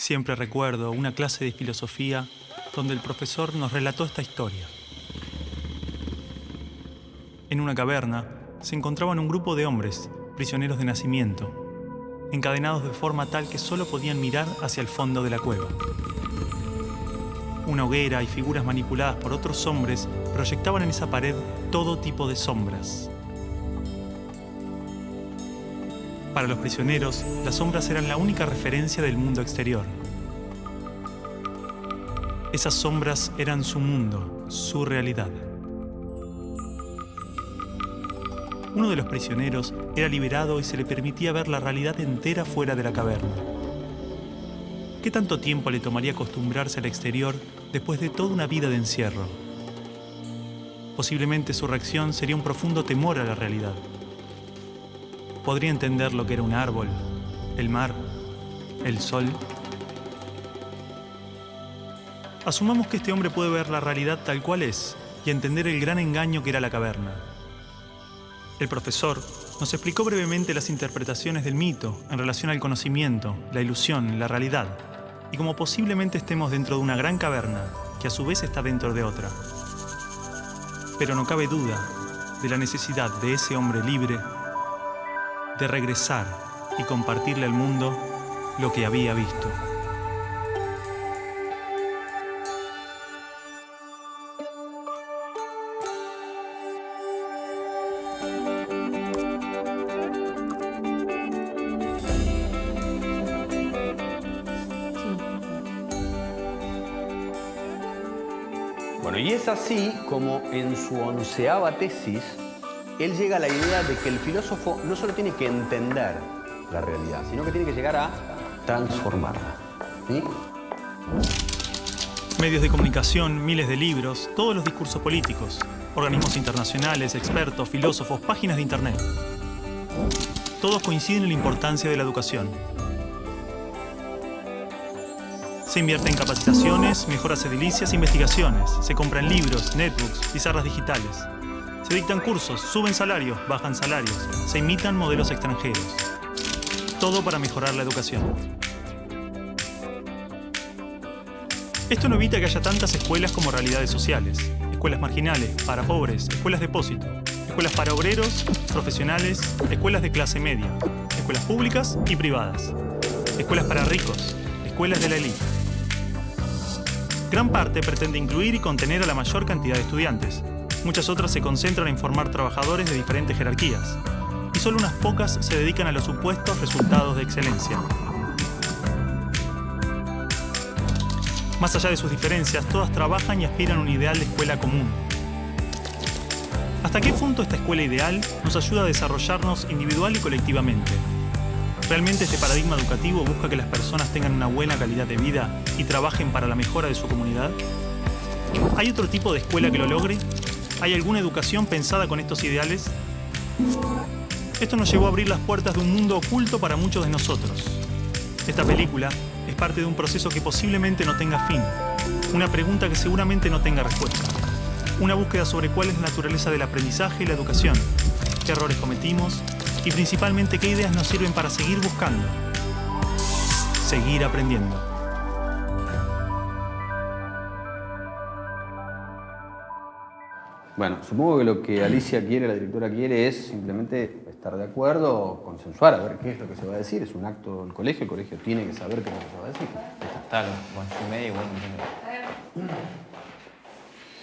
Siempre recuerdo una clase de filosofía donde el profesor nos relató esta historia. En una caverna se encontraban un grupo de hombres, prisioneros de nacimiento, encadenados de forma tal que solo podían mirar hacia el fondo de la cueva. Una hoguera y figuras manipuladas por otros hombres proyectaban en esa pared todo tipo de sombras. Para los prisioneros, las sombras eran la única referencia del mundo exterior. Esas sombras eran su mundo, su realidad. Uno de los prisioneros era liberado y se le permitía ver la realidad entera fuera de la caverna. ¿Qué tanto tiempo le tomaría acostumbrarse al exterior después de toda una vida de encierro? Posiblemente su reacción sería un profundo temor a la realidad. Podría entender lo que era un árbol, el mar, el sol. Asumamos que este hombre puede ver la realidad tal cual es y entender el gran engaño que era la caverna. El profesor nos explicó brevemente las interpretaciones del mito en relación al conocimiento, la ilusión, la realidad, y cómo posiblemente estemos dentro de una gran caverna que a su vez está dentro de otra. Pero no cabe duda de la necesidad de ese hombre libre de regresar y compartirle al mundo lo que había visto. Bueno, y es así como en su 11ª tesis, él llega a la idea de que el filósofo no solo tiene que entender la realidad, sino que tiene que llegar a transformarla. ¿Sí? Medios de comunicación, miles de libros, todos los discursos políticos, organismos internacionales, expertos, filósofos, páginas de internet. Todos coinciden en la importancia de la educación. Se invierte en capacitaciones, mejoras edilicias e investigaciones. Se compran libros, netbooks, pizarras digitales. Se dictan cursos, suben salarios, bajan salarios. Se imitan modelos extranjeros. Todo para mejorar la educación. Esto no evita que haya tantas escuelas como realidades sociales. Escuelas marginales, para pobres, escuelas depósito. Escuelas para obreros, profesionales, escuelas de clase media. Escuelas públicas y privadas. Escuelas para ricos, escuelas de la élite. Gran parte pretende incluir y contener a la mayor cantidad de estudiantes. Muchas otras se concentran en formar trabajadores de diferentes jerarquías. Y solo unas pocas se dedican a los supuestos resultados de excelencia. Más allá de sus diferencias, todas trabajan y aspiran a un ideal de escuela común. ¿Hasta qué punto esta escuela ideal nos ayuda a desarrollarnos individual y colectivamente? ¿Realmente este paradigma educativo busca que las personas tengan una buena calidad de vida y trabajen para la mejora de su comunidad? ¿Hay otro tipo de escuela que lo logre? ¿Hay alguna educación pensada con estos ideales? Esto nos llevó a abrir las puertas de un mundo oculto para muchos de nosotros. Esta película es parte de un proceso que posiblemente no tenga fin, una pregunta que seguramente no tenga respuesta, una búsqueda sobre cuál es la naturaleza del aprendizaje y la educación, qué errores cometimos y principalmente qué ideas nos sirven para seguir buscando, seguir aprendiendo. Bueno, supongo que lo que Alicia quiere, la directora quiere, es simplemente estar de acuerdo, consensuar, a ver qué es lo que se va a decir. Es un acto del colegio, el colegio tiene que saber qué es lo que se va a decir. Claro, bueno, yo media igual.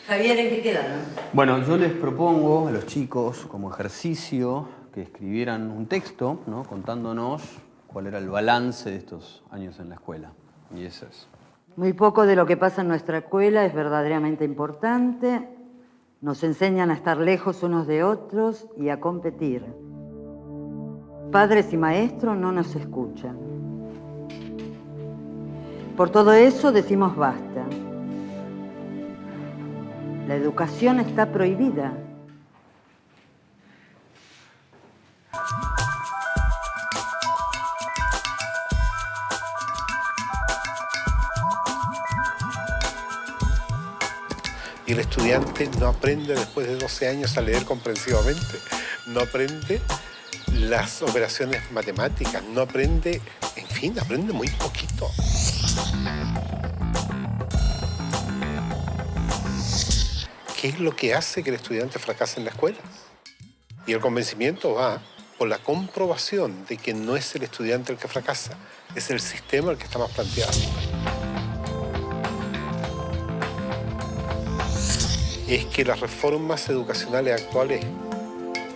Javier, ¿en qué quedaron? Bueno, yo les propongo a los chicos como ejercicio que escribieran un texto, ¿no?, contándonos cuál era el balance de estos años en la escuela. Y eso es. Muy poco de lo que pasa en nuestra escuela es verdaderamente importante. Nos enseñan a estar lejos unos de otros y a competir. Padres y maestros no nos escuchan. Por todo eso decimos basta. La educación está prohibida. Y el estudiante no aprende después de 12 años a leer comprensivamente, no aprende las operaciones matemáticas, no aprende, en fin, aprende muy poquito. ¿qué es lo que hace que el estudiante fracase en la escuela? Y el convencimiento va por la comprobación de que no es el estudiante el que fracasa, es el sistema el que está más planteado. Es que las reformas educacionales actuales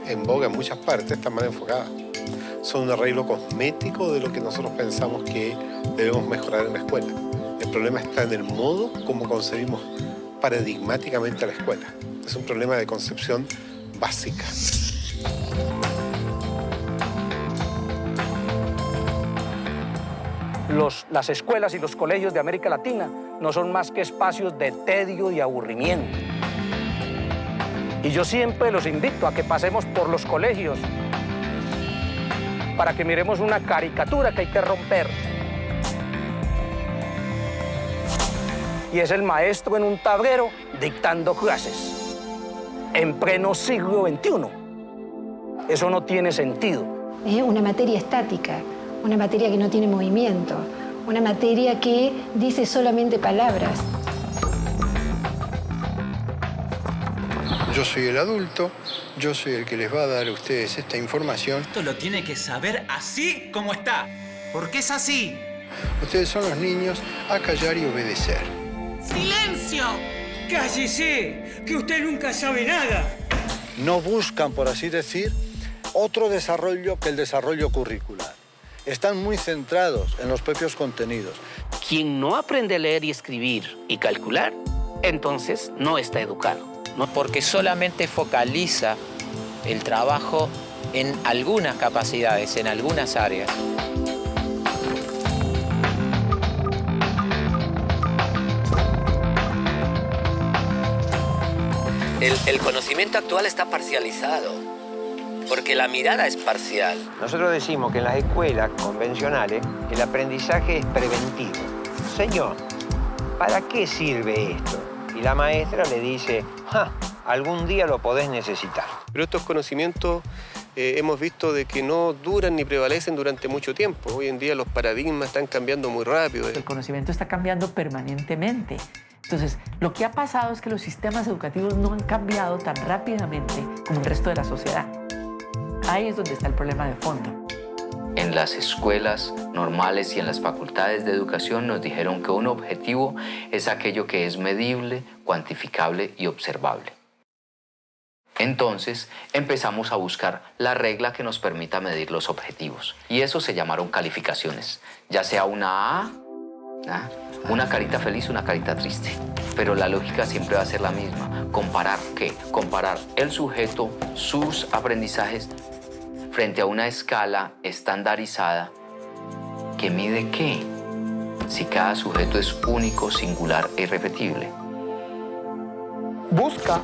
en boga en muchas partes están mal enfocadas. Son un arreglo cosmético de lo que nosotros pensamos que debemos mejorar en la escuela. El problema está en el modo como concebimos paradigmáticamente a la escuela. Es un problema de concepción básica. Las escuelas y los colegios de América Latina no son más que espacios de tedio y aburrimiento. Y yo siempre los invito a que pasemos por los colegios para que miremos una caricatura que hay que romper. Y es el maestro en un tablero dictando clases en pleno siglo XXI. Eso no tiene sentido. Una materia estática, una materia que no tiene movimiento, una materia que dice solamente palabras. Yo soy el adulto, yo soy el que les va a dar a ustedes esta información. Esto lo tiene que saber así como está, porque es así. Ustedes son los niños a callar y obedecer. ¡Silencio! ¡Cállese! ¡Que usted nunca sabe nada! No buscan, por así decir, otro desarrollo que el desarrollo curricular. Están muy centrados en los propios contenidos. Quien no aprende a leer y escribir y calcular, entonces no está educado. No, porque solamente focaliza el trabajo en algunas capacidades, en algunas áreas. El conocimiento actual está parcializado, porque la mirada es parcial. Nosotros decimos que en las escuelas convencionales el aprendizaje es preventivo. Señor, ¿para qué sirve esto? Y la maestra le dice, algún día lo podés necesitar. Pero estos conocimientos hemos visto de que no duran ni prevalecen durante mucho tiempo. Hoy en día los paradigmas están cambiando muy rápido. El conocimiento está cambiando permanentemente. Entonces, lo que ha pasado es que los sistemas educativos no han cambiado tan rápidamente como el resto de la sociedad. Ahí es donde está el problema de fondo. En las escuelas normales y en las facultades de educación nos dijeron que un objetivo es aquello que es medible, cuantificable y observable. Entonces empezamos a buscar la regla que nos permita medir los objetivos. Y eso se llamaron calificaciones, ya sea una A, una carita feliz, una carita triste. Pero la lógica siempre va a ser la misma. ¿Comparar qué? Comparar el sujeto, sus aprendizajes, frente a una escala estandarizada que mide qué, si cada sujeto es único, singular e irrepetible. Busca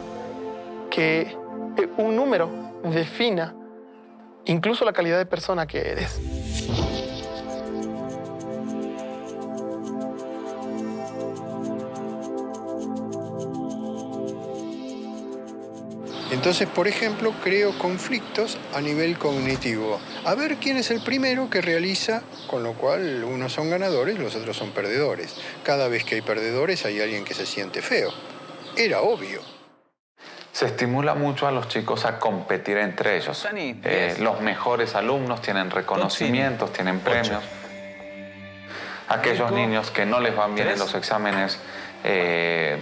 que un número defina incluso la calidad de persona que eres. Entonces, por ejemplo, creo conflictos a nivel cognitivo. A ver quién es el primero que realiza, con lo cual unos son ganadores, los otros son perdedores. Cada vez que hay perdedores hay alguien que se siente feo. Era obvio. Se estimula mucho a los chicos a competir entre ellos. Los mejores alumnos tienen reconocimientos, tienen premios. Aquellos niños que no les van bien en los exámenes, se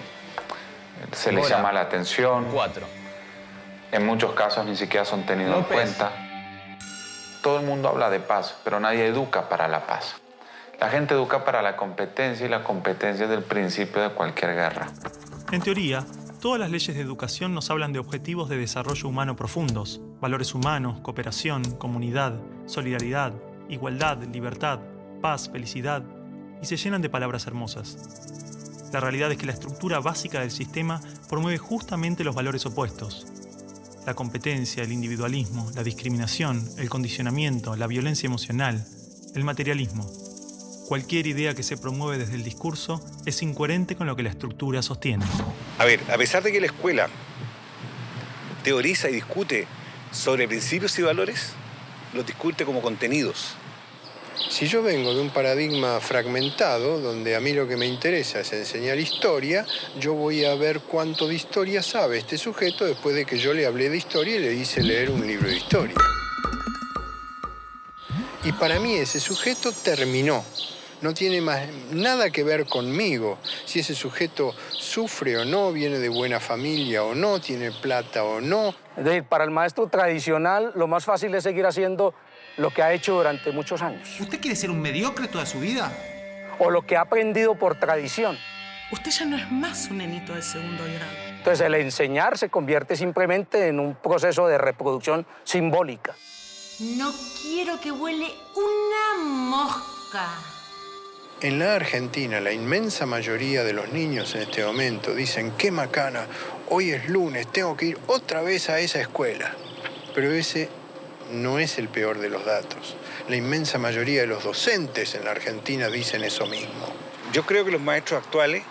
les llama la atención. 4. En muchos casos ni siquiera son tenidos en cuenta. Todo el mundo habla de paz, pero nadie educa para la paz. La gente educa para la competencia y la competencia es el principio de cualquier guerra. En teoría, todas las leyes de educación nos hablan de objetivos de desarrollo humano profundos, valores humanos, cooperación, comunidad, solidaridad, igualdad, libertad, paz, felicidad, y se llenan de palabras hermosas. La realidad es que la estructura básica del sistema promueve justamente los valores opuestos. La competencia, el individualismo, la discriminación, el condicionamiento, la violencia emocional, el materialismo. Cualquier idea que se promueve desde el discurso es incoherente con lo que la estructura sostiene. A ver, a pesar de que la escuela teoriza y discute sobre principios y valores, los discute como contenidos. Si yo vengo de un paradigma fragmentado, donde a mí lo que me interesa es enseñar historia, yo voy a ver cuánto de historia sabe este sujeto después de que yo le hablé de historia y le hice leer un libro de historia. Y para mí ese sujeto terminó. No tiene más nada que ver conmigo. Si ese sujeto sufre o no, viene de buena familia o no, tiene plata o no. Es decir, para el maestro tradicional, lo más fácil es seguir haciendo lo que ha hecho durante muchos años. ¿Usted quiere ser un mediocre toda su vida? O lo que ha aprendido por tradición. Usted ya no es más un nenito de segundo grado. Entonces, el enseñar se convierte simplemente en un proceso de reproducción simbólica. No quiero que huele una mosca. En la Argentina, la inmensa mayoría de los niños en este momento dicen, qué macana, hoy es lunes, tengo que ir otra vez a esa escuela. Pero ese no es el peor de los datos. La inmensa mayoría de los docentes en la Argentina dicen eso mismo. Yo creo que los maestros actuales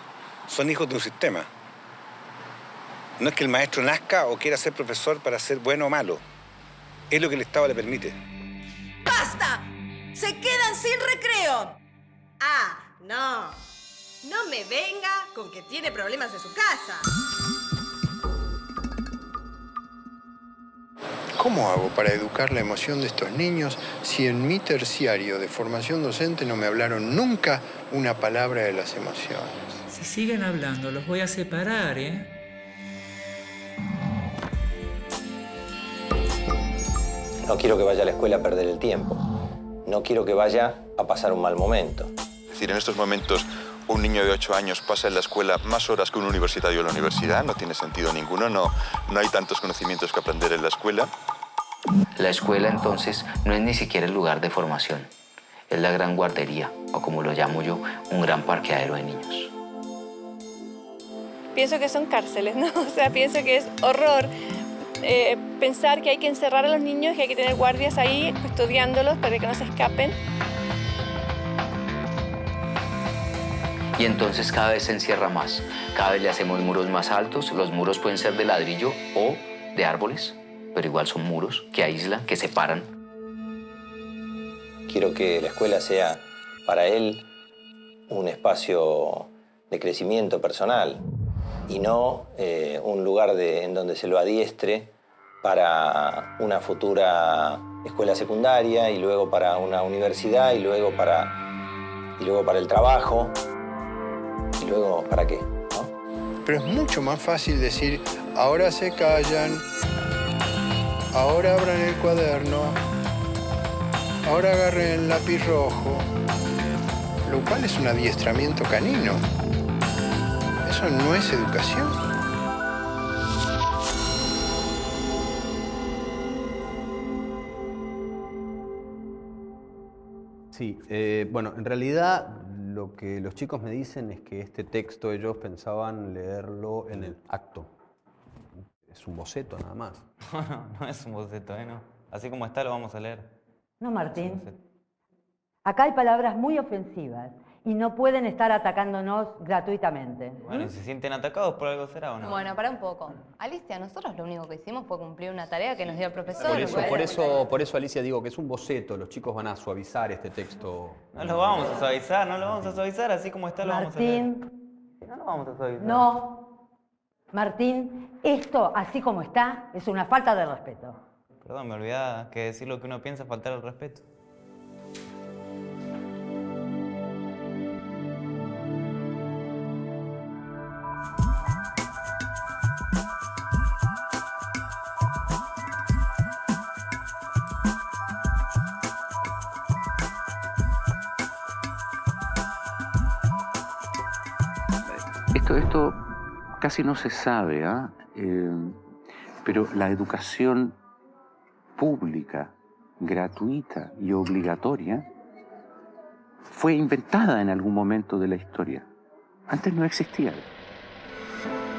son hijos de un sistema. No es que el maestro nazca o quiera ser profesor para ser bueno o malo. Es lo que el Estado le permite. ¡Basta! ¡Se quedan sin recreo! Ah, no. No me venga con que tiene problemas en su casa. ¿Cómo hago para educar la emoción de estos niños si en mi terciario de formación docente no me hablaron nunca una palabra de las emociones? Si siguen hablando, los voy a separar, ¿eh? No quiero que vaya a la escuela a perder el tiempo. No quiero que vaya a pasar un mal momento. Es decir, en estos momentos un niño de 8 años pasa en la escuela más horas que un universitario en la universidad. No tiene sentido ninguno, no hay tantos conocimientos que aprender en la escuela. La escuela, entonces, no es ni siquiera el lugar de formación. Es la gran guardería, o como lo llamo yo, un gran parqueadero de niños. Pienso que son cárceles, ¿no? O sea, pienso que es horror pensar que hay que encerrar a los niños, que hay que tener guardias ahí custodiándolos para que no se escapen. Y entonces cada vez se encierra más. Cada vez le hacemos muros más altos. Los muros pueden ser de ladrillo o de árboles, pero igual son muros que aíslan, que separan. Quiero que la escuela sea para él un espacio de crecimiento personal y no un lugar en donde se lo adiestre para una futura escuela secundaria y luego para una universidad y luego para el trabajo. ¿Y luego para qué? ¿No? Pero es mucho más fácil decir, ahora se callan, ahora abran el cuaderno, ahora agarren el lápiz rojo, lo cual es un adiestramiento canino. Eso no es educación. Sí, bueno, en realidad lo que los chicos me dicen es que este texto ellos pensaban leerlo en el acto. Es un boceto nada más. No es un boceto, no. Así como está lo vamos a leer. No, Martín. Acá hay palabras muy ofensivas y no pueden estar atacándonos gratuitamente. Bueno, y se sienten atacados por algo será o no. Bueno, para un poco. Alicia, nosotros lo único que hicimos fue cumplir una tarea que nos dio el profesor. Por eso, Alicia, digo que es un boceto. Los chicos van a suavizar este texto. No lo vamos a suavizar, así como está lo vamos a leer. Martín. No lo vamos a suavizar. No. Martín, esto, así como está, es una falta de respeto. Perdón, me olvidaba que decir lo que uno piensa es faltar el respeto. Esto casi no se sabe, pero la educación pública, gratuita y obligatoria fue inventada en algún momento de la historia. Antes no existía.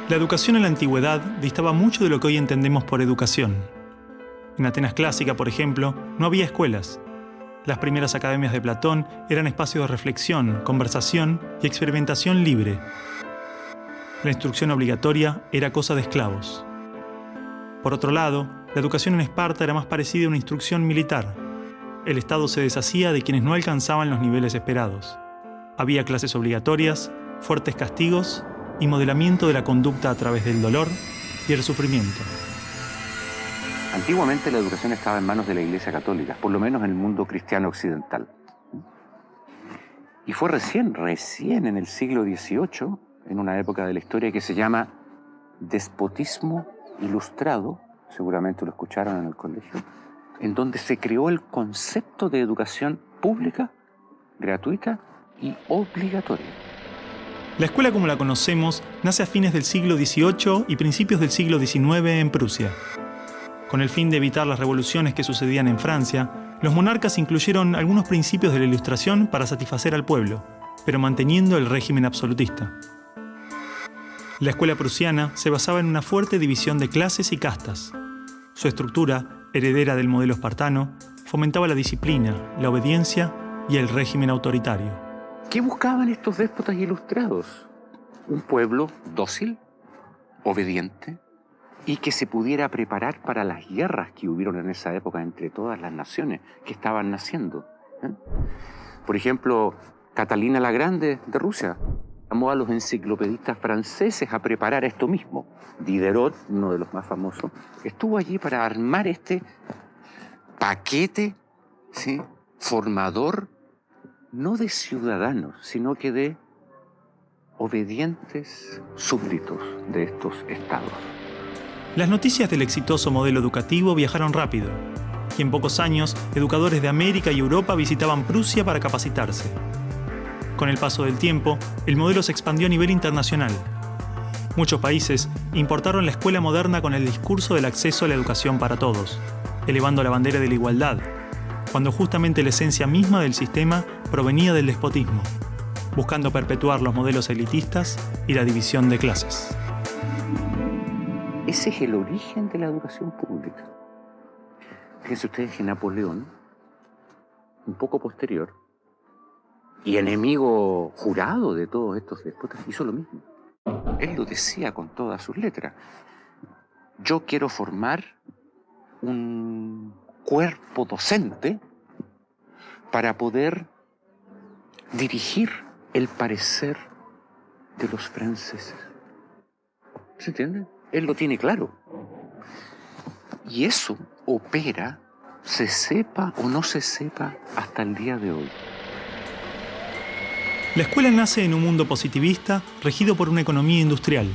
La educación en la antigüedad distaba mucho de lo que hoy entendemos por educación. En Atenas clásica, por ejemplo, no había escuelas. Las primeras academias de Platón eran espacios de reflexión, conversación y experimentación libre. La instrucción obligatoria era cosa de esclavos. Por otro lado, la educación en Esparta era más parecida a una instrucción militar. El Estado se deshacía de quienes no alcanzaban los niveles esperados. Había clases obligatorias, fuertes castigos y modelamiento de la conducta a través del dolor y el sufrimiento. Antiguamente la educación estaba en manos de la Iglesia Católica, por lo menos en el mundo cristiano occidental. Y fue recién en el siglo XVIII, en una época de la historia que se llama despotismo ilustrado, seguramente lo escucharon en el colegio, en donde se creó el concepto de educación pública, gratuita y obligatoria. La escuela como la conocemos nace a fines del siglo XVIII y principios del siglo XIX en Prusia. Con el fin de evitar las revoluciones que sucedían en Francia, los monarcas incluyeron algunos principios de la Ilustración para satisfacer al pueblo, pero manteniendo el régimen absolutista. La escuela prusiana se basaba en una fuerte división de clases y castas. Su estructura, heredera del modelo espartano, fomentaba la disciplina, la obediencia y el régimen autoritario. ¿Qué buscaban estos déspotas ilustrados? Un pueblo dócil, obediente, y que se pudiera preparar para las guerras que hubieron en esa época entre todas las naciones que estaban naciendo. Por ejemplo, Catalina la Grande de Rusia llamó a los enciclopedistas franceses a preparar esto mismo. Diderot, uno de los más famosos, estuvo allí para armar este paquete, ¿sí?, formador, no de ciudadanos, sino que de obedientes súbditos de estos estados. Las noticias del exitoso modelo educativo viajaron rápido, y en pocos años, educadores de América y Europa visitaban Prusia para capacitarse. Con el paso del tiempo, el modelo se expandió a nivel internacional. Muchos países importaron la escuela moderna con el discurso del acceso a la educación para todos, elevando la bandera de la igualdad, cuando justamente la esencia misma del sistema provenía del despotismo, buscando perpetuar los modelos elitistas y la división de clases. Ese es el origen de la educación pública. Fíjense ustedes que Napoleón, un poco posterior, y enemigo jurado de todos estos déspotas, hizo lo mismo. Él lo decía con todas sus letras. Yo quiero formar un cuerpo docente para poder dirigir el parecer de los franceses. ¿Se entiende? Él lo tiene claro. Y eso opera, se sepa o no se sepa, hasta el día de hoy. La escuela nace en un mundo positivista regido por una economía industrial.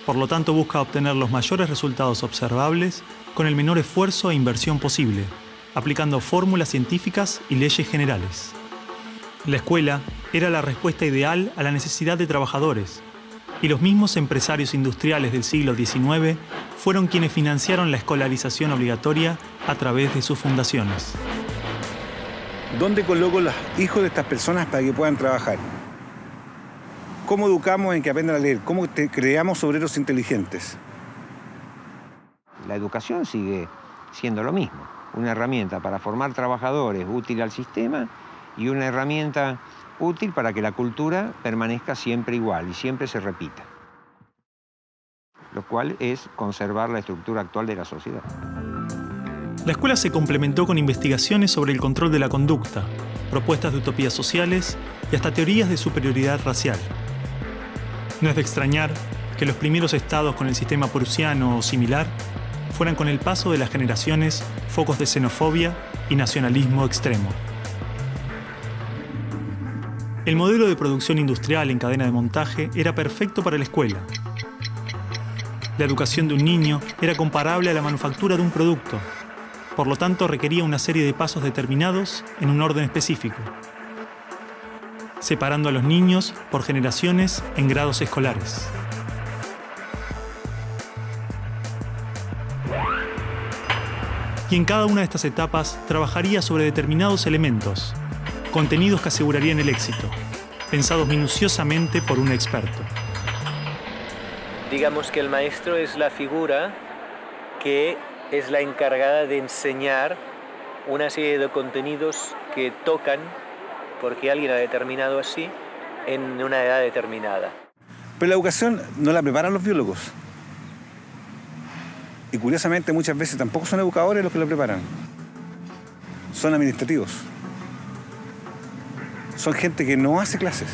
Por lo tanto, busca obtener los mayores resultados observables con el menor esfuerzo e inversión posible, aplicando fórmulas científicas y leyes generales. La escuela era la respuesta ideal a la necesidad de trabajadores, y los mismos empresarios industriales del siglo XIX fueron quienes financiaron la escolarización obligatoria a través de sus fundaciones. ¿Dónde coloco los hijos de estas personas para que puedan trabajar? ¿Cómo educamos en que aprendan a leer? ¿Cómo creamos obreros inteligentes? La educación sigue siendo lo mismo. Una herramienta para formar trabajadores útil al sistema y una herramienta útil para que la cultura permanezca siempre igual y siempre se repita. Lo cual es conservar la estructura actual de la sociedad. La escuela se complementó con investigaciones sobre el control de la conducta, propuestas de utopías sociales y hasta teorías de superioridad racial. No es de extrañar que los primeros estados con el sistema prusiano o similar fueran con el paso de las generaciones focos de xenofobia y nacionalismo extremo. El modelo de producción industrial en cadena de montaje era perfecto para la escuela. La educación de un niño era comparable a la manufactura de un producto. Por lo tanto, requería una serie de pasos determinados en un orden específico, separando a los niños por generaciones en grados escolares. Y en cada una de estas etapas trabajaría sobre determinados elementos, contenidos que asegurarían el éxito, pensados minuciosamente por un experto. Digamos que el maestro es la figura que es la encargada de enseñar una serie de contenidos que tocan, porque alguien ha determinado así, en una edad determinada. Pero la educación no la preparan los biólogos. Y curiosamente muchas veces tampoco son educadores los que la preparan. son administrativos. Son gente que no hace clases.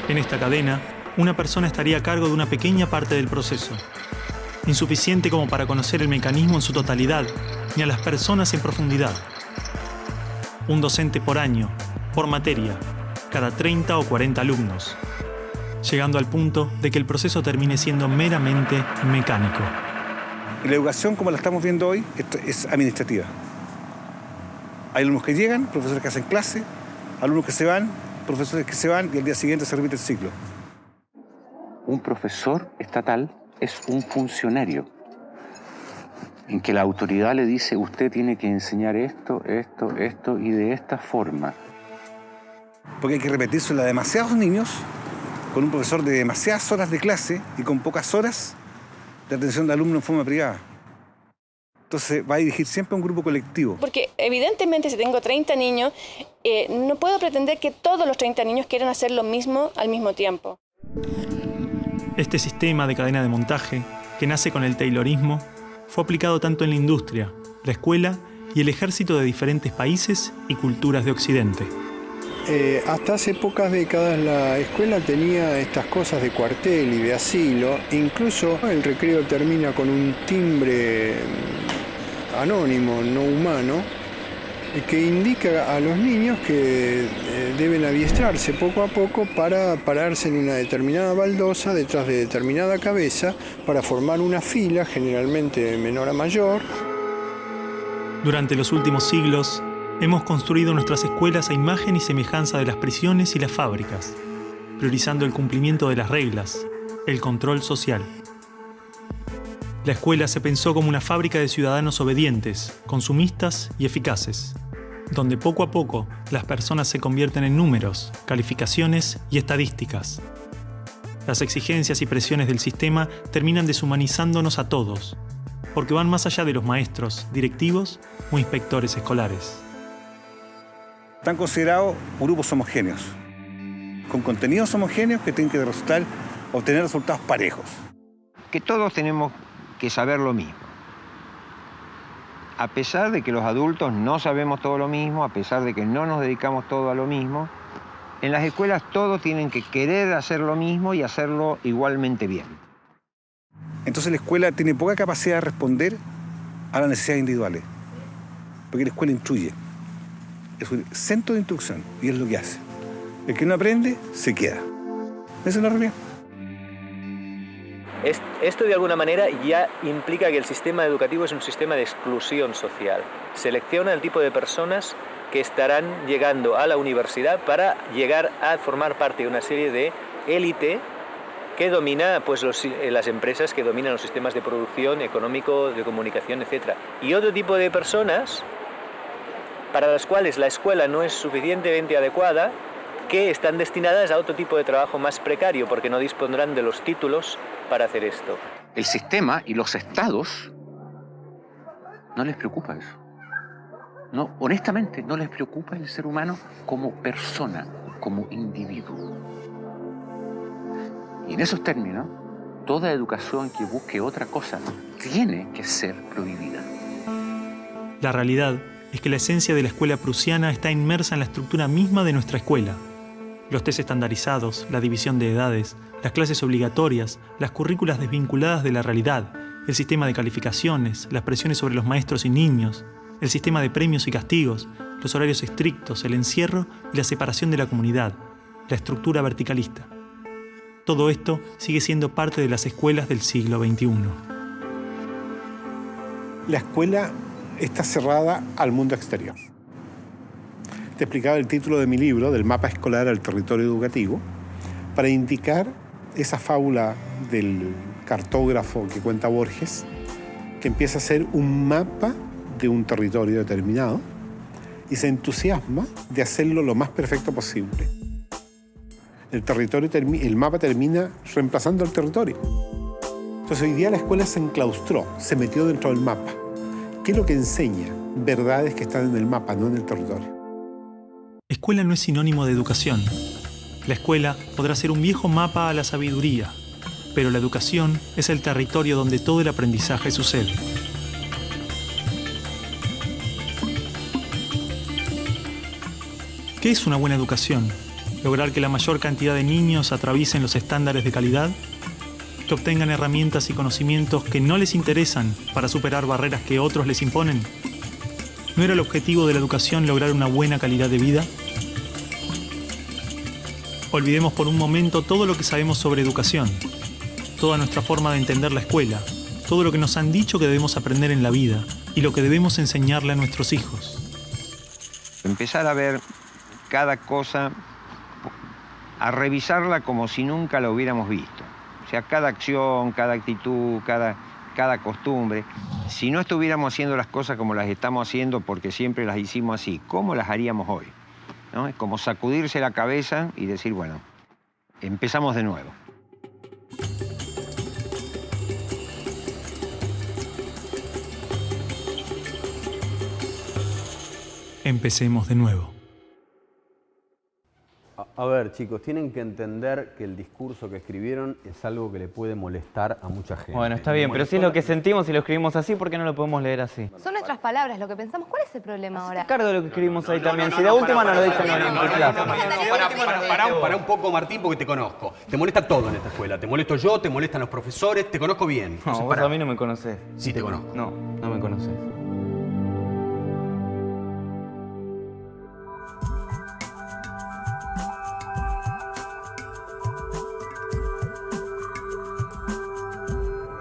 En esta cadena, una persona estaría a cargo de una pequeña parte del proceso, insuficiente como para conocer el mecanismo en su totalidad, ni a las personas en profundidad. Un docente por año, por materia, cada 30 o 40 alumnos, llegando al punto de que el proceso termine siendo meramente mecánico. Y la educación, como la estamos viendo hoy, es administrativa. Hay alumnos que llegan, profesores que hacen clase, alumnos que se van, profesores que se van y al día siguiente se repite el ciclo. Un profesor estatal es un funcionario en que la autoridad le dice: usted tiene que enseñar esto, esto, esto y de esta forma. Porque hay que repetírselo a demasiados niños con un profesor de demasiadas horas de clase y con pocas horas de atención de alumnos en forma privada. Entonces va a dirigir siempre a un grupo colectivo. Porque evidentemente si tengo 30 niños, no puedo pretender que todos los 30 niños quieran hacer lo mismo al mismo tiempo. Este sistema de cadena de montaje, que nace con el taylorismo, fue aplicado tanto en la industria, la escuela y el ejército de diferentes países y culturas de Occidente. Hasta hace pocas décadas la escuela tenía estas cosas de cuartel y de asilo. Incluso el recreo termina con un timbre anónimo, no humano, que indica a los niños que deben adiestrarse poco a poco para pararse en una determinada baldosa detrás de determinada cabeza para formar una fila, generalmente de menor a mayor. Durante los últimos siglos, hemos construido nuestras escuelas a imagen y semejanza de las prisiones y las fábricas, priorizando el cumplimiento de las reglas, el control social. La escuela se pensó como una fábrica de ciudadanos obedientes, consumistas y eficaces, donde poco a poco las personas se convierten en números, calificaciones y estadísticas. Las exigencias y presiones del sistema terminan deshumanizándonos a todos, porque van más allá de los maestros, directivos o inspectores escolares. Están considerados grupos homogéneos, con contenidos homogéneos que tienen que obtener resultados parejos. Que todos tenemos que saber lo mismo. A pesar de que los adultos no sabemos todo lo mismo, a pesar de que no nos dedicamos todo a lo mismo, en las escuelas todos tienen que querer hacer lo mismo y hacerlo igualmente bien. Entonces la escuela tiene poca capacidad de responder a las necesidades individuales, porque la escuela instruye. Es un centro de instrucción y es lo que hace. El que no aprende, se queda. Esa es la realidad. Esto de alguna manera ya implica que el sistema educativo es un sistema de exclusión social. Selecciona el tipo de personas que estarán llegando a la universidad para llegar a formar parte de una serie de élite que domina pues, las empresas que dominan los sistemas de producción, económico, de comunicación, etc. Y otro tipo de personas para las cuales la escuela no es suficientemente adecuada, que están destinadas a otro tipo de trabajo más precario, porque no dispondrán de los títulos para hacer esto. El sistema y los estados no les preocupa eso. No, honestamente, no les preocupa el ser humano como persona, como individuo. Y en esos términos, toda educación que busque otra cosa tiene que ser prohibida. La realidad es que la esencia de la escuela prusiana está inmersa en la estructura misma de nuestra escuela. Los test estandarizados, la división de edades, las clases obligatorias, las currículas desvinculadas de la realidad, el sistema de calificaciones, las presiones sobre los maestros y niños, el sistema de premios y castigos, los horarios estrictos, el encierro y la separación de la comunidad, la estructura verticalista. Todo esto sigue siendo parte de las escuelas del siglo XXI. La escuela está cerrada al mundo exterior. Te explicaba el título de mi libro, del mapa escolar al territorio educativo, para indicar esa fábula del cartógrafo que cuenta Borges, que empieza a ser un mapa de un territorio determinado y se entusiasma de hacerlo lo más perfecto posible. El mapa termina reemplazando al territorio. Entonces hoy día la escuela se enclaustró, se metió dentro del mapa. ¿Qué es lo que enseña? Verdades que están en el mapa, no en el territorio. Escuela no es sinónimo de educación. La escuela podrá ser un viejo mapa a la sabiduría, pero la educación es el territorio donde todo el aprendizaje sucede. ¿Qué es una buena educación? ¿Lograr que la mayor cantidad de niños atraviesen los estándares de calidad? ¿Que obtengan herramientas y conocimientos que no les interesan para superar barreras que otros les imponen? ¿No era el objetivo de la educación lograr una buena calidad de vida? Olvidemos por un momento todo lo que sabemos sobre educación, toda nuestra forma de entender la escuela, todo lo que nos han dicho que debemos aprender en la vida y lo que debemos enseñarle a nuestros hijos. Empezar a ver cada cosa, a revisarla como si nunca la hubiéramos visto. O sea, cada acción, cada actitud, cada costumbre. Si no estuviéramos haciendo las cosas como las estamos haciendo porque siempre las hicimos así, ¿cómo las haríamos hoy? ¿No? Es como sacudirse la cabeza y decir, bueno, empezamos de nuevo. Empecemos de nuevo. A ver, chicos, tienen que entender que el discurso que escribieron es algo que le puede molestar a mucha gente. Bueno, está bien, pero si es lo que sentimos y lo escribimos así, ¿por qué no lo podemos leer así? Son nuestras palabras, lo que pensamos. ¿Cuál es el problema ahora? Cargo de lo que escribimos ahí también. Si de última no lo dicen en clase. Pará un poco, Martín, porque te conozco. Te molesta todo en esta escuela. Te molesto yo, te molestan los profesores, te conozco bien. No, vos a mí no me conocés. Sí te conozco. No, no me conocés.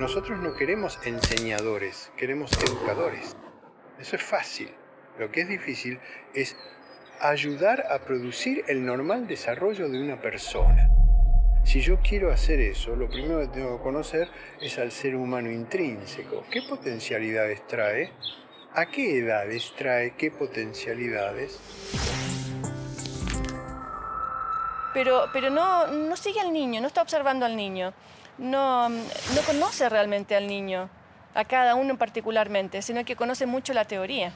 Nosotros no queremos enseñadores, queremos educadores. Eso es fácil. Lo que es difícil es ayudar a producir el normal desarrollo de una persona. Si yo quiero hacer eso, lo primero que tengo que conocer es al ser humano intrínseco. ¿Qué potencialidades trae? ¿A qué edades trae qué potencialidades? Pero no sigue al niño, no está observando al niño. No conoce realmente al niño, a cada uno particularmente, sino que conoce mucho la teoría.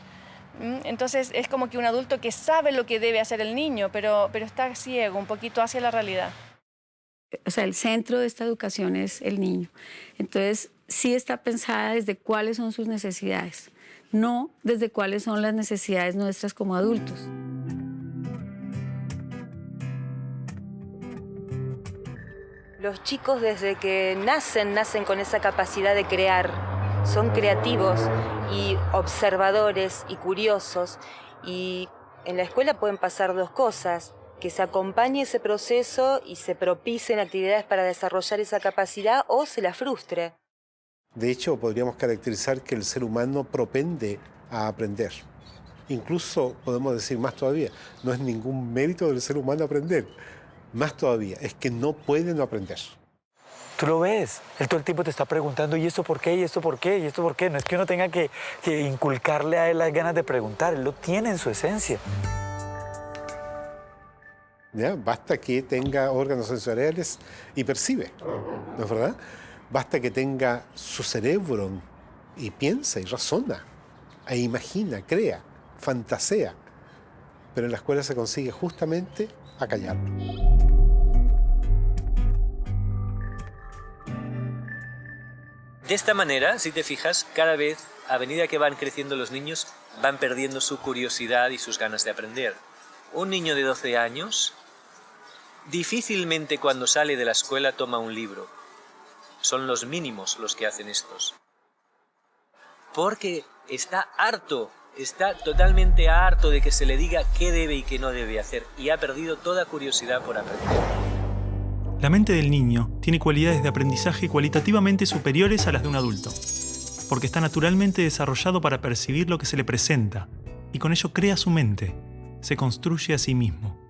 Entonces es como que un adulto que sabe lo que debe hacer el niño, pero está ciego un poquito hacia la realidad. O sea, el centro de esta educación es el niño. Entonces, sí está pensada desde cuáles son sus necesidades, no desde cuáles son las necesidades nuestras como adultos. Los chicos desde que nacen con esa capacidad de crear. Son creativos y observadores y curiosos. Y en la escuela pueden pasar dos cosas: que se acompañe ese proceso y se propicien actividades para desarrollar esa capacidad, o se la frustre. De hecho, podríamos caracterizar que el ser humano propende a aprender. Incluso podemos decir más todavía, no es ningún mérito del ser humano aprender. Más todavía, es que no pueden aprender. Tú lo ves, él todo el tiempo te está preguntando, ¿y esto por qué? ¿Y esto por qué? ¿Y esto por qué? No es que uno tenga que inculcarle a él las ganas de preguntar, él lo tiene en su esencia. ¿Ya? Basta que tenga órganos sensoriales y percibe, ¿no es verdad? Basta que tenga su cerebro y piensa y razona, e imagina, crea, fantasea. Pero en la escuela se consigue justamente acallarlo. De esta manera, si te fijas, cada vez, a medida que van creciendo los niños, van perdiendo su curiosidad y sus ganas de aprender. Un niño de 12 años difícilmente cuando sale de la escuela toma un libro. Son los mínimos los que hacen estos. Porque está harto, está totalmente harto de que se le diga qué debe y qué no debe hacer, y ha perdido toda curiosidad por aprender. La mente del niño tiene cualidades de aprendizaje cualitativamente superiores a las de un adulto, porque está naturalmente desarrollado para percibir lo que se le presenta, y con ello crea su mente, se construye a sí mismo.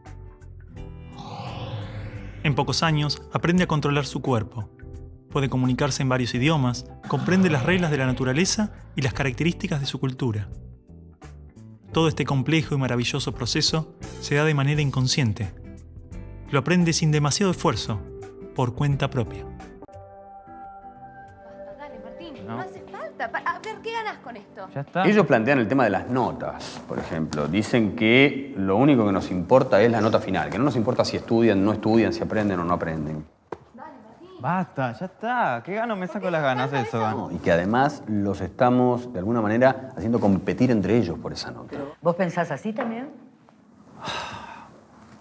En pocos años aprende a controlar su cuerpo, puede comunicarse en varios idiomas, comprende las reglas de la naturaleza y las características de su cultura. Todo este complejo y maravilloso proceso se da de manera inconsciente. Lo aprende sin demasiado esfuerzo, por cuenta propia. Dale, Martín, no hace falta. A ver, ¿qué ganas con esto? Ya está. Ellos plantean el tema de las notas, por ejemplo. Dicen que lo único que nos importa es la nota final, que no nos importa si estudian, no estudian, si aprenden o no aprenden. Basta, ya está. ¿Qué gano me saco las ganas de eso? No, y que además los estamos, de alguna manera, haciendo competir entre ellos por esa nota. ¿Vos pensás así también?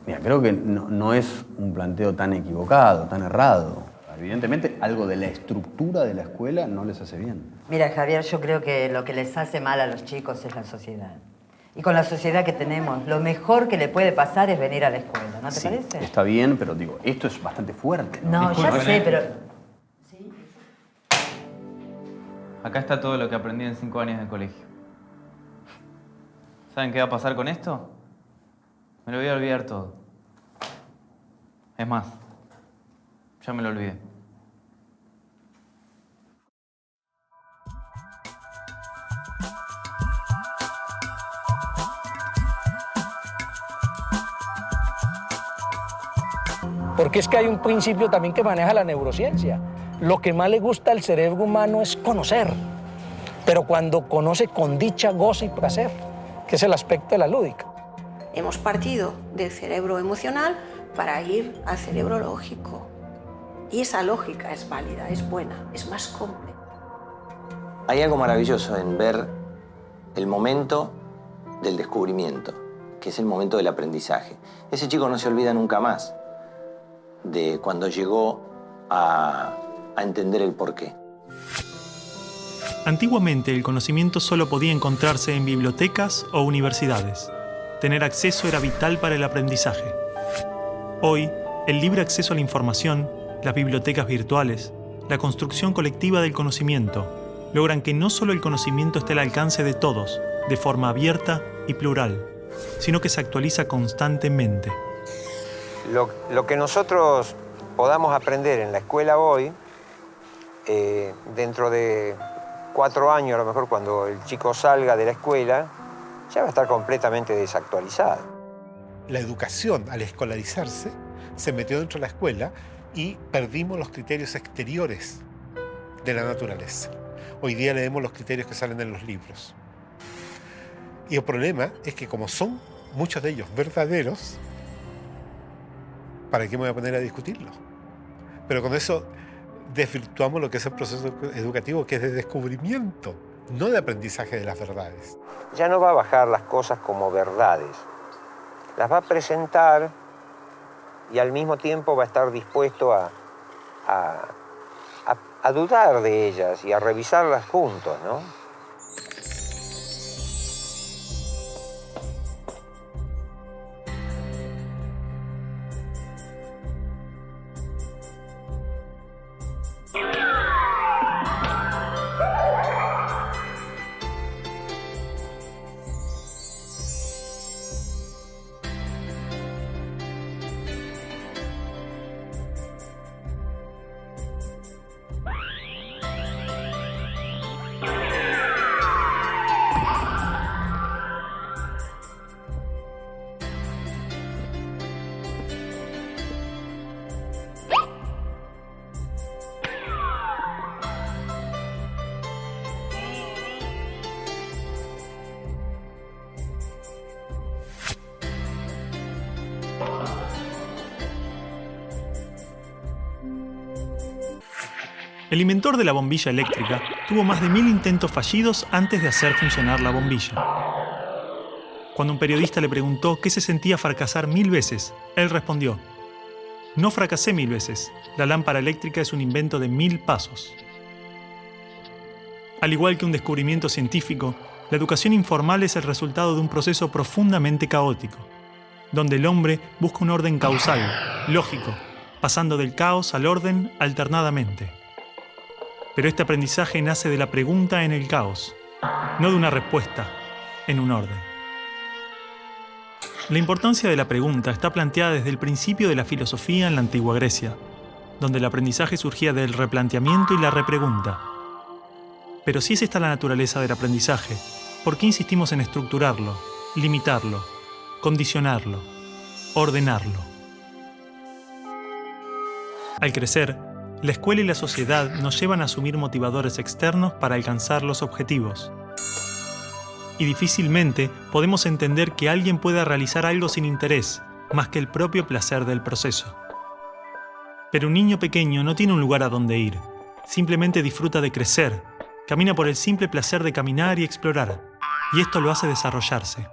Mira, creo que no es un planteo tan equivocado, tan errado. Evidentemente, algo de la estructura de la escuela no les hace bien. Mira, Javier, yo creo que lo que les hace mal a los chicos es la sociedad. Y con la sociedad que tenemos, lo mejor que le puede pasar es venir a la escuela, ¿no te parece? Está bien, pero digo, esto es bastante fuerte. No, ya sé, pero... Acá está todo lo que aprendí en 5 años de colegio. ¿Saben qué va a pasar con esto? Me lo voy a olvidar todo. Es más, ya me lo olvidé. Porque es que hay un principio también que maneja la neurociencia. Lo que más le gusta al cerebro humano es conocer, pero cuando conoce con dicha, goza y placer, que es el aspecto de la lúdica. Hemos partido del cerebro emocional para ir al cerebro lógico. Y esa lógica es válida, es buena, es más compleja. Hay algo maravilloso en ver el momento del descubrimiento, que es el momento del aprendizaje. Ese chico no se olvida nunca más de cuando llegó a entender el porqué. Antiguamente el conocimiento solo podía encontrarse en bibliotecas o universidades. Tener acceso era vital para el aprendizaje. Hoy, el libre acceso a la información, las bibliotecas virtuales, la construcción colectiva del conocimiento, logran que no solo el conocimiento esté al alcance de todos, de forma abierta y plural, sino que se actualiza constantemente. Lo que nosotros podamos aprender en la escuela hoy, dentro de 4 años, a lo mejor cuando el chico salga de la escuela, ya va a estar completamente desactualizado. La educación, al escolarizarse, se metió dentro de la escuela y perdimos los criterios exteriores de la naturaleza. Hoy día leemos los criterios que salen en los libros. Y el problema es que como son muchos de ellos verdaderos, ¿para qué me voy a poner a discutirlo? Pero con eso desvirtuamos lo que es el proceso educativo, que es de descubrimiento, no de aprendizaje de las verdades. Ya no va a bajar las cosas como verdades. Las va a presentar y al mismo tiempo va a estar dispuesto a dudar de ellas y a revisarlas juntos, ¿no? El inventor de la bombilla eléctrica tuvo más de 1000 intentos fallidos antes de hacer funcionar la bombilla. Cuando un periodista le preguntó qué se sentía fracasar 1000 veces, él respondió: "No fracasé 1000 veces. La lámpara eléctrica es un invento de 1000 pasos". Al igual que un descubrimiento científico, la educación informal es el resultado de un proceso profundamente caótico, donde el hombre busca un orden causal, lógico, pasando del caos al orden alternadamente. Pero este aprendizaje nace de la pregunta en el caos, no de una respuesta en un orden. La importancia de la pregunta está planteada desde el principio de la filosofía en la antigua Grecia, donde el aprendizaje surgía del replanteamiento y la repregunta. Pero si es esta la naturaleza del aprendizaje, ¿por qué insistimos en estructurarlo, limitarlo, condicionarlo, ordenarlo? Al crecer, la escuela y la sociedad nos llevan a asumir motivadores externos para alcanzar los objetivos. Y difícilmente podemos entender que alguien pueda realizar algo sin interés, más que el propio placer del proceso. Pero un niño pequeño no tiene un lugar a donde ir, simplemente disfruta de crecer, camina por el simple placer de caminar y explorar, y esto lo hace desarrollarse.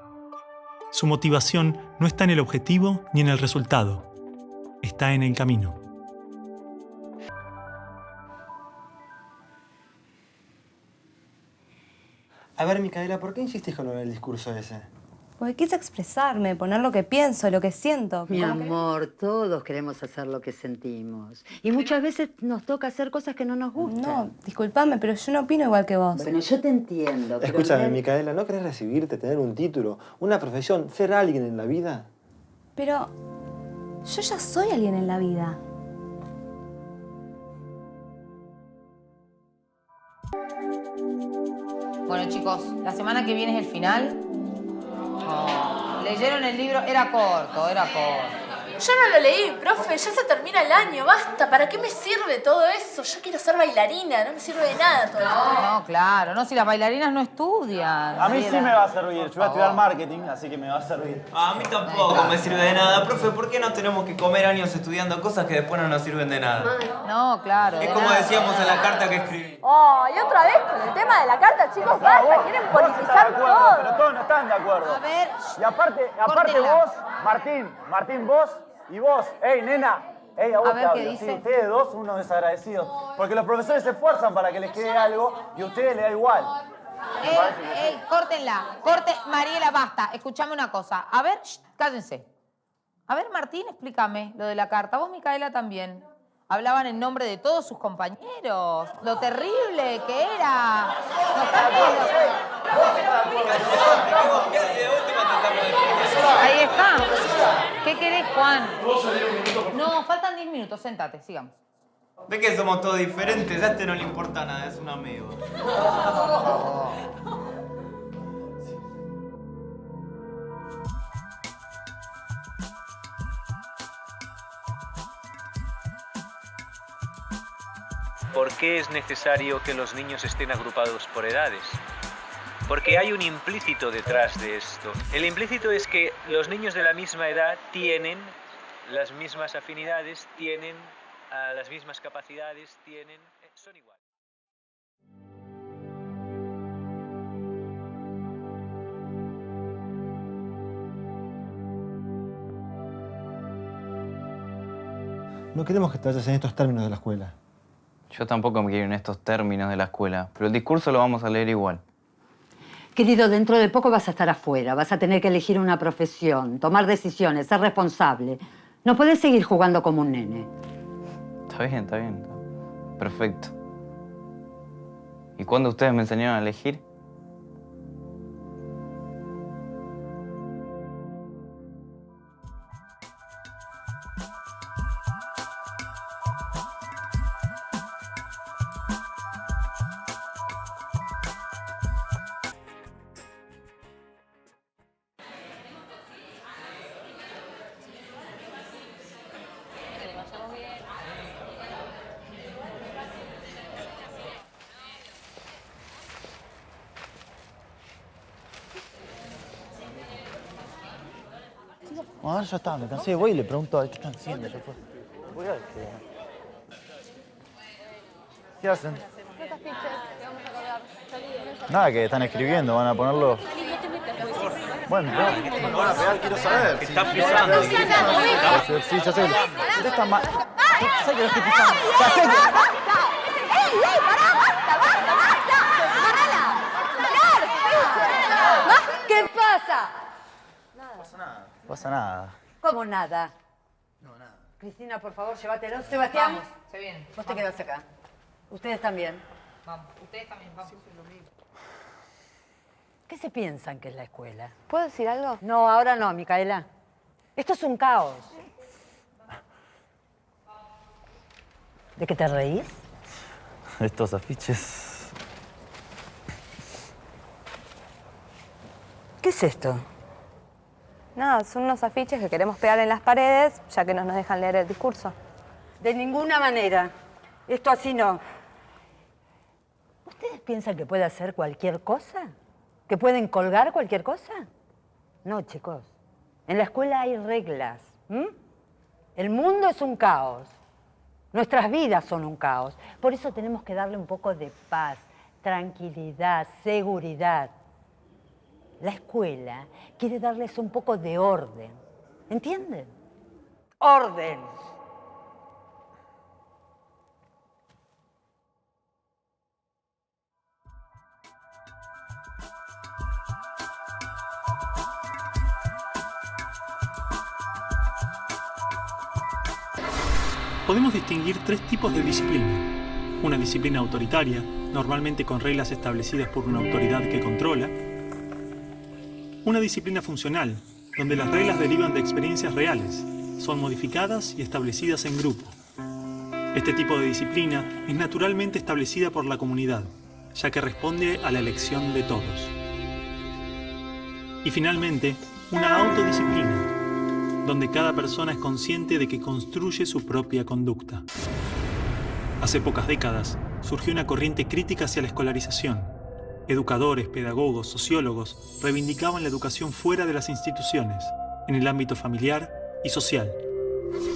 Su motivación no está en el objetivo ni en el resultado, está en el camino. A ver, Micaela, ¿por qué insistís con el discurso ese? Porque quise expresarme, poner lo que pienso, lo que siento. Mi amor, todos queremos hacer lo que sentimos. Y muchas veces nos toca hacer cosas que no nos gustan. No, disculpame, pero yo no opino igual que vos. Bueno, yo te entiendo. Pero Escúchame, Micaela, ¿no querés recibirte, tener un título, una profesión, ser alguien en la vida? Pero yo ya soy alguien en la vida. Bueno, chicos, la semana que viene es el final. Oh, ¿leyeron el libro? Era corto, era corto. Yo no lo leí, profe, ya se termina el año, basta. ¿Para qué me sirve todo eso? Yo quiero ser bailarina, no me sirve de nada todo esto. No, claro, no, si las bailarinas no estudian. A mí sí me va a servir. Yo voy a estudiar marketing, así que me va a servir. A mí tampoco me sirve de nada. Profe, ¿por qué no tenemos que comer años estudiando cosas que después no nos sirven de nada? No, claro. Es como decíamos en la carta que escribí. Oh, y otra vez con el tema de la carta, chicos, basta, quieren politizar todo. Pero todos no están de acuerdo. A ver, y aparte córtenla. vos, Martín, vos y vos. ¡Ey, nena! ¡Ey, a vos A ver, te ¿qué hablo! dice? Sí, ustedes dos, unos desagradecidos. Porque los profesores se esfuerzan para que les quede algo y a ustedes les da igual. Córtenla. Mariela, basta. Escuchame una cosa. A ver, cállense. A ver, Martín, explícame lo de la carta. Vos, Micaela, también. Hablaban en nombre de todos sus compañeros. Lo terrible que era. Ahí está. ¿Qué querés, Juan? No, faltan 10 minutos. Sentate, sigamos. ¿Ves que somos todos diferentes? A este no le importa nada, es un amigo. ¿Por qué es necesario que los niños estén agrupados por edades? Porque hay un implícito detrás de esto. El implícito es que los niños de la misma edad tienen las mismas afinidades, tienen las mismas capacidades, son iguales. No queremos que te vayas en estos términos de la escuela. Yo tampoco me quiero en estos términos de la escuela, pero el discurso lo vamos a leer igual. Querido, dentro de poco vas a estar afuera, vas a tener que elegir una profesión, tomar decisiones, ser responsable. No puedes seguir jugando como un nene. Está bien. Perfecto. ¿Y cuándo ustedes me enseñaron a elegir? Ahora ya está, me cansé. Voy y le pregunto a ver qué están haciendo. Ya fue. Voy a ver qué hacen. Nada, que están escribiendo, van a ponerlo. Bueno, no van a pegar, quiero saber. ¿Qué está pisando? Sí, ya sé. ¿Qué está mal? Sé que lo estoy pisando. Ya sé que... ¡Ey, pará, basta! ¡Parala! ¿Qué pasa? No pasa nada. ¿Cómo nada? No, nada. Cristina, por favor, llévatelo. Sebastián, Vamos, se viene. vos te quedás acá. Ustedes también. Vamos, ustedes también, vamos. ¿Qué se piensan que es la escuela? ¿Puedo decir algo? No, ahora no, Micaela. Esto es un caos. ¿De qué te reís? Estos afiches. ¿Qué es esto? Nada, son unos afiches que queremos pegar en las paredes, ya que no nos dejan leer el discurso. De ninguna manera. Esto así no. ¿Ustedes piensan que puede hacer cualquier cosa? ¿Que pueden colgar cualquier cosa? No, chicos. En la escuela hay reglas. El mundo es un caos. Nuestras vidas son un caos. Por eso tenemos que darle un poco de paz, tranquilidad, seguridad. la escuela quiere darles un poco de orden. ¿Entienden? ¡Orden! Podemos distinguir tres tipos de disciplina. Una disciplina autoritaria, normalmente con reglas establecidas por una autoridad que controla. Una disciplina funcional, donde las reglas derivan de experiencias reales, son modificadas y establecidas en grupo. Este tipo de disciplina es naturalmente establecida por la comunidad, ya que responde a la elección de todos. Y finalmente, una autodisciplina, donde cada persona es consciente de que construye su propia conducta. Hace pocas décadas surgió una corriente crítica hacia la escolarización. Educadores, pedagogos, sociólogos reivindicaban la educación fuera de las instituciones, en el ámbito familiar y social.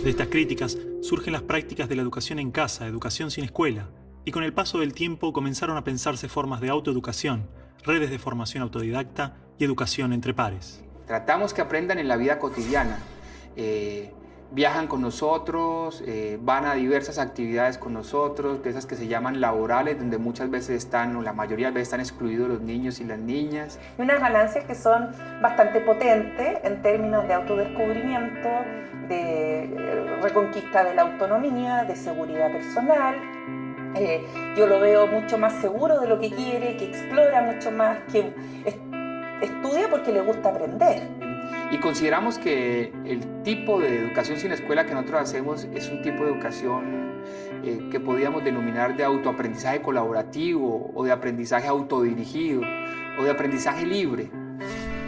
De estas críticas surgen las prácticas de la educación en casa, educación sin escuela, y con el paso del tiempo comenzaron a pensarse formas de autoeducación, redes de formación autodidacta y educación entre pares. Tratamos que aprendan en la vida cotidiana. Viajan con nosotros, van a diversas actividades con nosotros, de esas que se llaman laborales, donde muchas veces están, o la mayoría de veces están excluidos los niños y las niñas. Y unas ganancias que son bastante potentes en términos de autodescubrimiento, de reconquista de la autonomía, de seguridad personal. Yo lo veo mucho más seguro de lo que quiere, que explora mucho más, que estudia porque le gusta aprender. Y consideramos que el tipo de educación sin escuela que nosotros hacemos es un tipo de educación que podríamos denominar de autoaprendizaje colaborativo o de aprendizaje autodirigido o de aprendizaje libre.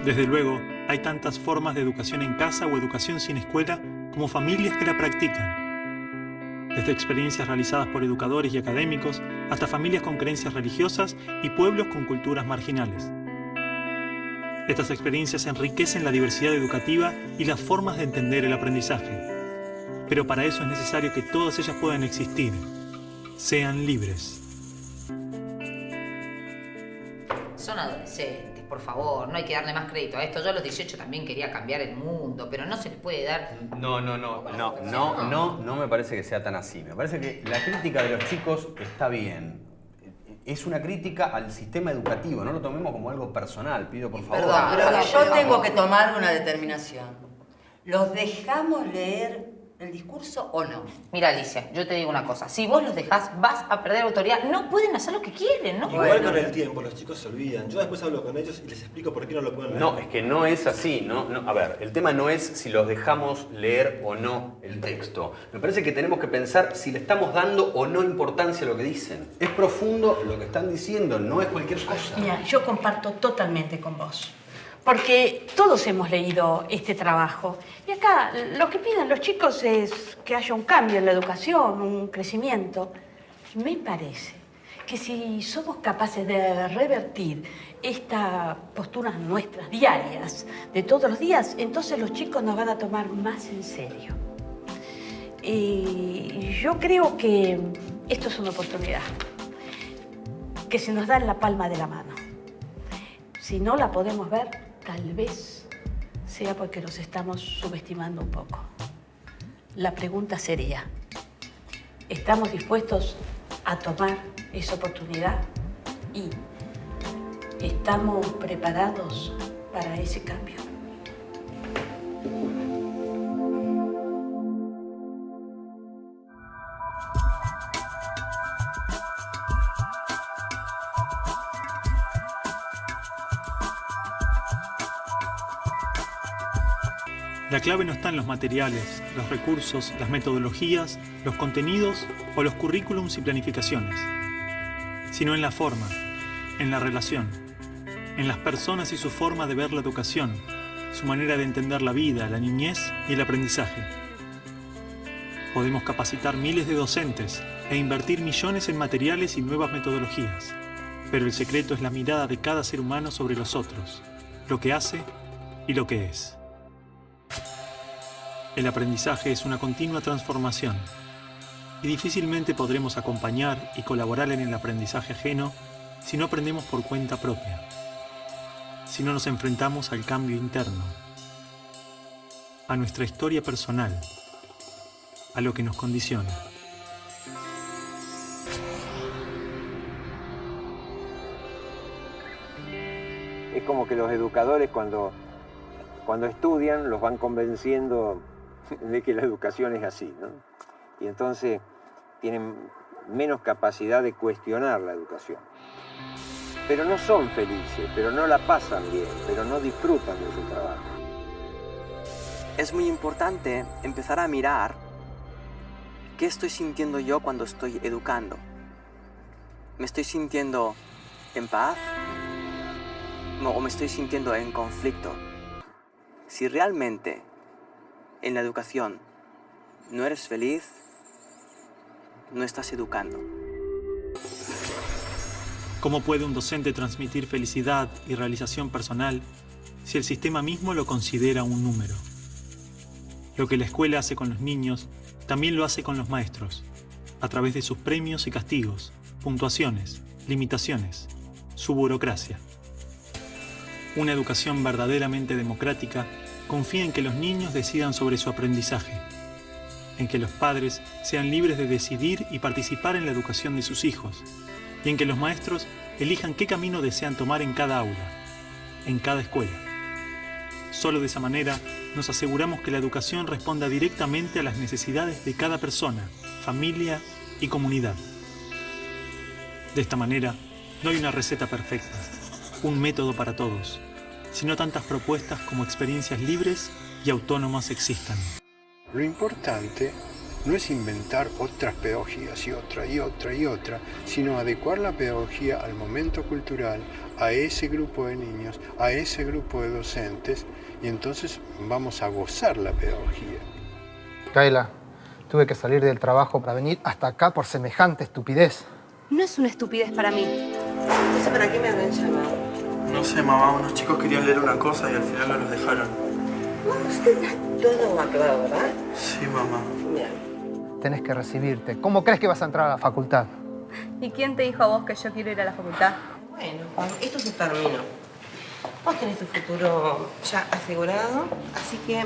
Desde luego, hay tantas formas de educación en casa o educación sin escuela como familias que la practican. Desde experiencias realizadas por educadores y académicos hasta familias con creencias religiosas y pueblos con culturas marginales. Estas experiencias enriquecen la diversidad educativa y las formas de entender el aprendizaje. Pero para eso es necesario que todas ellas puedan existir, sean libres. Son adolescentes, por favor, no hay que darle más crédito a esto. Yo a los 18 también quería cambiar el mundo, pero no se les puede dar... No me parece que sea tan así. Me parece que la crítica de los chicos está bien. Es una crítica al sistema educativo, no lo tomemos como algo personal, pido por favor. Perdón, pero yo tengo que tomar una determinación. ¿Los dejamos leer el discurso o no? Mira, Alicia, yo te digo una cosa. Si vos los dejás, vas a perder autoridad. No pueden hacer lo que quieren, ¿no? Igual con el tiempo los chicos se olvidan. Yo después hablo con ellos y les explico por qué no lo pueden leer. No, es que no es así. A ver, el tema no es si los dejamos leer o no el texto. Me parece que tenemos que pensar si le estamos dando o no importancia a lo que dicen. Es profundo lo que están diciendo, no es cualquier cosa. Mira, yo comparto totalmente con vos. Porque todos hemos leído este trabajo. Y acá lo que piden los chicos es que haya un cambio en la educación, un crecimiento. Me parece que si somos capaces de revertir estas posturas nuestras, diarias, de todos los días, entonces los chicos nos van a tomar más en serio. Y yo creo que esto es una oportunidad que se nos da en la palma de la mano. Si no la podemos ver, tal vez sea porque nos estamos subestimando un poco. La pregunta sería, ¿estamos dispuestos a tomar esa oportunidad? ¿Y estamos preparados para ese cambio? La clave no está en los materiales, los recursos, las metodologías, los contenidos o los currículums y planificaciones, sino en la forma, en la relación, en las personas y su forma de ver la educación, su manera de entender la vida, la niñez y el aprendizaje. Podemos capacitar miles de docentes e invertir millones en materiales y nuevas metodologías, pero el secreto es la mirada de cada ser humano sobre los otros, lo que hace y lo que es. El aprendizaje es una continua transformación y difícilmente podremos acompañar y colaborar en el aprendizaje ajeno si no aprendemos por cuenta propia. si no nos enfrentamos al cambio interno, a nuestra historia personal, a lo que nos condiciona. Es como que los educadores cuando estudian los van convenciendo de que la educación es así, ¿no? Y entonces tienen menos capacidad de cuestionar la educación. Pero no son felices, pero no la pasan bien, pero no disfrutan de su trabajo. Es muy importante empezar a mirar qué estoy sintiendo yo cuando estoy educando. ¿Me estoy sintiendo en paz? ¿O me estoy sintiendo en conflicto? Si realmente en la educación no eres feliz, no estás educando. ¿Cómo puede un docente transmitir felicidad y realización personal si el sistema mismo lo considera un número? Lo que la escuela hace con los niños, también lo hace con los maestros, a través de sus premios y castigos, puntuaciones, limitaciones, su burocracia. Una educación verdaderamente democrática confía en que los niños decidan sobre su aprendizaje, en que los padres sean libres de decidir y participar en la educación de sus hijos, y en que los maestros elijan qué camino desean tomar en cada aula, en cada escuela. Solo de esa manera nos aseguramos que la educación responda directamente a las necesidades de cada persona, familia y comunidad. De esta manera, no hay una receta perfecta, un método para todos, sino tantas propuestas como experiencias libres y autónomas existan. Lo importante no es inventar otras pedagogías y otra y otra y otra, sino adecuar la pedagogía al momento cultural, a ese grupo de niños, a ese grupo de docentes, y entonces vamos a gozar la pedagogía. Kaela, tuve que salir del trabajo para venir hasta acá por semejante estupidez. No es una estupidez para mí. ¿Entonces para qué me habrán llamado? No sé, mamá, unos chicos querían leer una cosa y al final no los dejaron. Usted está todo acabado, ¿verdad? Sí, mamá. Bien. Tenés que recibirte. ¿Cómo crees que vas a entrar a la facultad? ¿Y quién te dijo a vos que yo quiero ir a la facultad? Bueno, Juan, esto se terminó. Vos tenés tu futuro ya asegurado, así que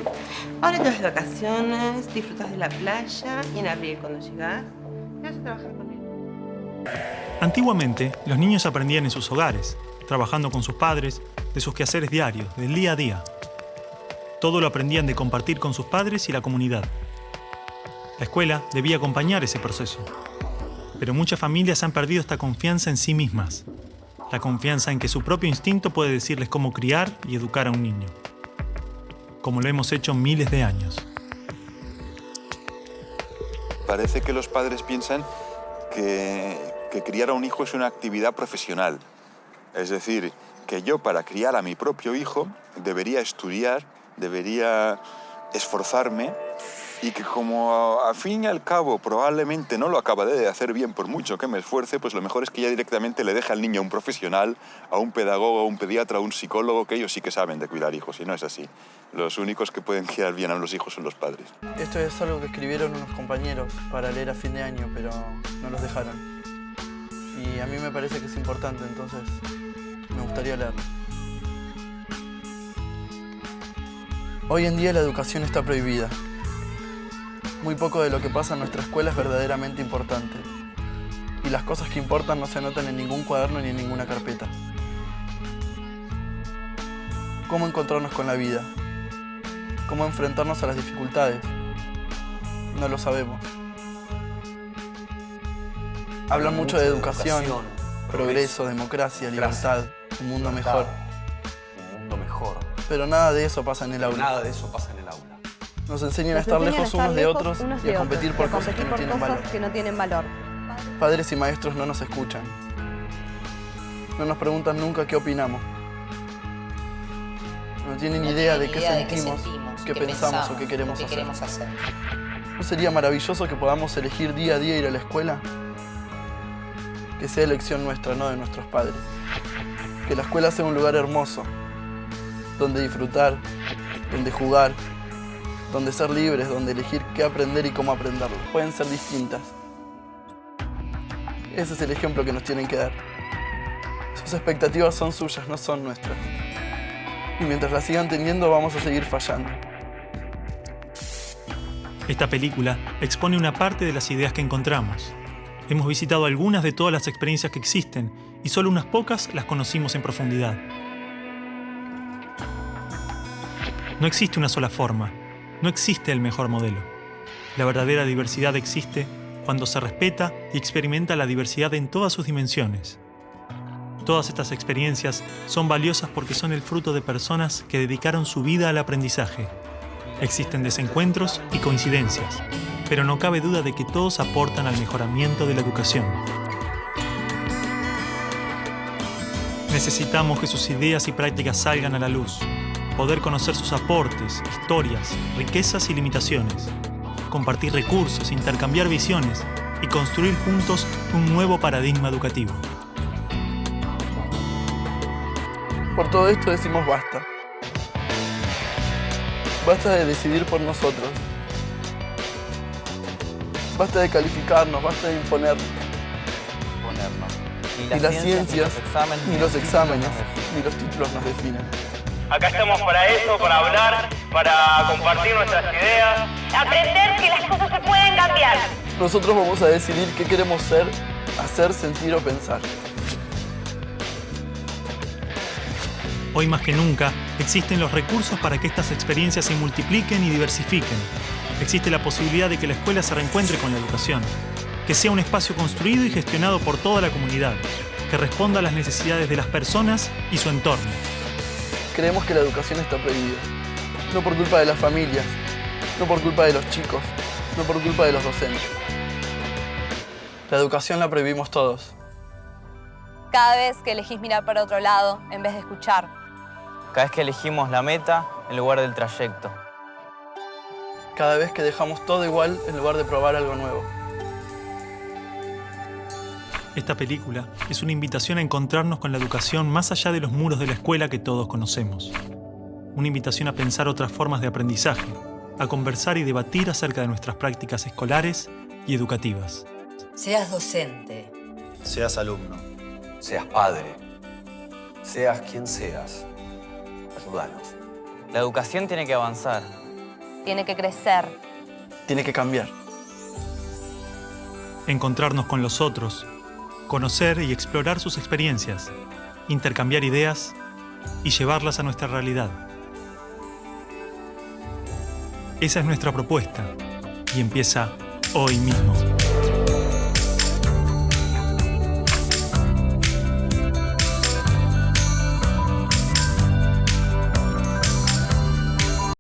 ahora te vas de vacaciones, disfrutas de la playa y en abril cuando llegás, te vas a trabajar conmigo. Antiguamente, los niños aprendían en sus hogares, trabajando con sus padres, de sus quehaceres diarios, del día a día. Todo lo aprendían de compartir con sus padres y la comunidad. La escuela debía acompañar ese proceso. Pero muchas familias han perdido esta confianza en sí mismas. La confianza en que su propio instinto puede decirles cómo criar y educar a un niño. Como lo hemos hecho miles de años. Parece que los padres piensan que criar a un hijo es una actividad profesional. Es decir, que yo para criar a mi propio hijo debería estudiar, debería esforzarme y que como al fin y al cabo probablemente no lo acabaré de hacer bien por mucho que me esfuerce, pues lo mejor es que ya directamente le deje al niño a un profesional, a un pedagogo, a un pediatra, a un psicólogo, que ellos sí que saben de cuidar hijos, y no es así. Los únicos que pueden criar bien a los hijos son los padres. Esto es algo que escribieron unos compañeros para leer a fin de año, pero no los dejaron. Y a mí me parece que es importante, entonces me gustaría leerlo. Hoy en día la educación está prohibida. Muy poco de lo que pasa en nuestra escuela es verdaderamente importante. Y las cosas que importan no se anotan en ningún cuaderno ni en ninguna carpeta. ¿Cómo encontrarnos con la vida? ¿Cómo enfrentarnos a las dificultades? No lo sabemos. Hablan mucho de educación, progreso, democracia, libertad, un mundo mejor. Un mundo mejor. Pero nada de eso pasa en el aula. Nada de eso pasa en el aula. Nos enseñan a estar lejos unos de otros y a competir por cosas que no tienen valor. Padres y maestros no nos escuchan. No nos preguntan nunca qué opinamos. No tienen idea de qué sentimos, qué pensamos o qué queremos hacer. ¿No sería maravilloso que podamos elegir día a día ir a la escuela? Que sea elección nuestra, no de nuestros padres. Que la escuela sea un lugar hermoso, donde disfrutar, donde jugar, donde ser libres, donde elegir qué aprender y cómo aprenderlo. Pueden ser distintas. Ese es el ejemplo que nos tienen que dar. Sus expectativas son suyas, no son nuestras. Y mientras la sigan teniendo, vamos a seguir fallando. Esta película expone una parte de las ideas que encontramos. Hemos visitado algunas de todas las experiencias que existen y solo unas pocas las conocimos en profundidad. No existe una sola forma, no existe el mejor modelo. La verdadera diversidad existe cuando se respeta y experimenta la diversidad en todas sus dimensiones. Todas estas experiencias son valiosas porque son el fruto de personas que dedicaron su vida al aprendizaje. Existen desencuentros y coincidencias, pero no cabe duda de que todos aportan al mejoramiento de la educación. Necesitamos que sus ideas y prácticas salgan a la luz, poder conocer sus aportes, historias, riquezas y limitaciones, compartir recursos, intercambiar visiones y construir juntos un nuevo paradigma educativo. Por todo esto decimos basta. Basta de decidir por nosotros. Basta de calificarnos, basta de imponernos. Ni las ciencias, ni los exámenes, ni los títulos nos definen. Acá estamos para eso, para hablar, para compartir nuestras ideas. Aprender que las cosas se pueden cambiar. Nosotros vamos a decidir qué queremos ser, hacer, sentir o pensar. Hoy más que nunca, existen los recursos para que estas experiencias se multipliquen y diversifiquen. Existe la posibilidad de que la escuela se reencuentre con la educación, que sea un espacio construido y gestionado por toda la comunidad, que responda a las necesidades de las personas y su entorno. Creemos que la educación está prohibida. No por culpa de las familias, no por culpa de los chicos, no por culpa de los docentes. La educación la prohibimos todos. Cada vez que elegís mirar para otro lado en vez de escuchar. Cada vez que elegimos la meta en lugar del trayecto. Cada vez que dejamos todo igual en lugar de probar algo nuevo. Esta película es una invitación a encontrarnos con la educación más allá de los muros de la escuela que todos conocemos. Una invitación a pensar otras formas de aprendizaje, a conversar y debatir acerca de nuestras prácticas escolares y educativas. Seas docente. Seas alumno. Seas padre. Seas quien seas. Ayúdanos. La educación tiene que avanzar. Tiene que crecer. Tiene que cambiar. Encontrarnos con los otros, conocer y explorar sus experiencias, intercambiar ideas y llevarlas a nuestra realidad. Esa es nuestra propuesta y empieza hoy mismo.